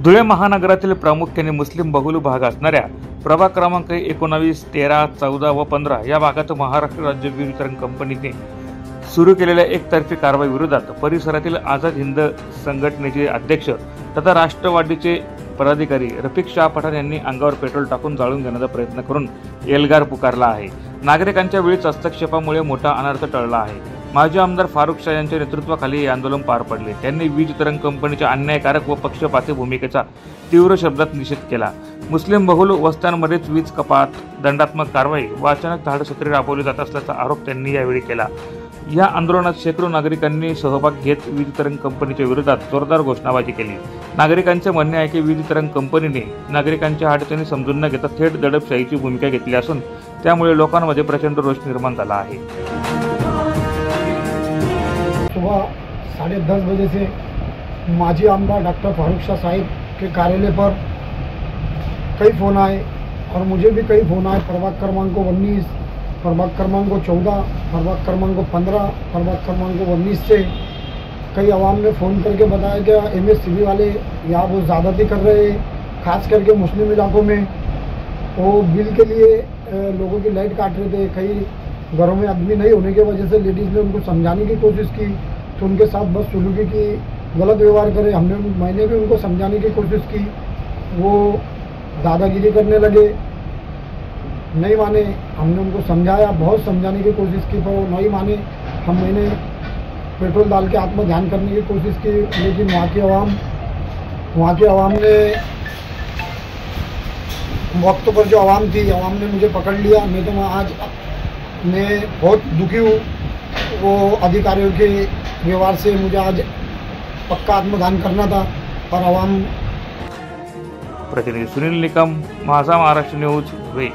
धुळे महानगरातील प्रामुख्याने मुस्लिम बहुल भाग असणाऱ्या प्रभाग क्रमांक 19, 13, 14 व 15 या भागात महाराष्ट्र राज्य वीज वितरण कंपनीने सुरू केलेल्या एकतर्फी कारवाई विरोधात परिसरातील आझाद हिंद संघटनेचे अध्यक्ष तथा राष्ट्रवादीचे पदाधिकारी रफिक शाह पठाण यांनी अंगावर पेट्रोल टाकून जाळून घेण्याचा प्रयत्न करून एल्गार पुकारला आहे। नागरिकांच्या वेळीच हस्तक्षेपामुळे मोठा अनर्थ टळला आहे। माजी आमदार फारुख शाह यांच्या नेतृत्वाखाली हे आंदोलन पार पडले। त्यांनी वीज वितरण कंपनीच्या अन्यायकारक व पक्षपाती भूमिकेचा तीव्र शब्दात निषेध केला। मुस्लिम बहुल वस्त्यांमध्येच वीज कपात, दंडात्मक कारवाई व अचानक धाडसत्रे राबवली जात असल्याचा आरोप त्यांनी यावेळी केला। या आंदोलनात शेकडो नागरिकांनी सहभाग घेत वीज वितरण कंपनीच्या विरोधात जोरदार घोषणाबाजी केली। नागरिकांचे म्हणणे आहे की वीज वितरण कंपनीने नागरिकांच्या अडचणी समजून न घेता थेट दडपशाहीची भूमिका घेतली असून त्यामुळे लोकांमध्ये प्रचंड रोष निर्माण झाला आहे। सुबह 10:30 बजे से माजी आमदार डॉक्टर फारुख शाह साहिब के कार्यालय पर कई फ़ोन आए और मुझे भी कई फ़ोन आए। प्रभाग क्रमांक 19, प्रभाग क्रमांक 14, प्रभाग क्रमांक 15, प्रभाग क्रमांक 19 से कई आवाम ने फ़ोन करके बताया कि MSCB वाले यहाँ वो ज़्यादती कर रहे हैं, खास करके मुस्लिम इलाकों में। वो बिल के लिए लोगों की लाइट काट रहे थे। कई घरों में आदमी नहीं होने की वजह से लेडीज़ ने उनको समझाने की कोशिश की तो उनके साथ बदसलूकी की, गलत व्यवहार करे। मैंने भी उनको समझाने की कोशिश की, वो दादागिरी करने लगे, नहीं माने। हमने उनको समझाया, बहुत समझाने की कोशिश की पर वो नहीं माने। मैंने पेट्रोल डाल के आत्मध्यान करने की कोशिश की, लेकिन वहाँ की आवाम ने वक्त पर जो आवाम थी, आवाम ने मुझे पकड़ लिया। मैं बहुत दुखी हूँ। वो अधिकारियों के व्यवहार से मुझे आज पक्का आत्मदान करना था और आवाम। प्रतिनिधि सुनील निकम, माझा महाराष्ट्र न्यूज, धुळे।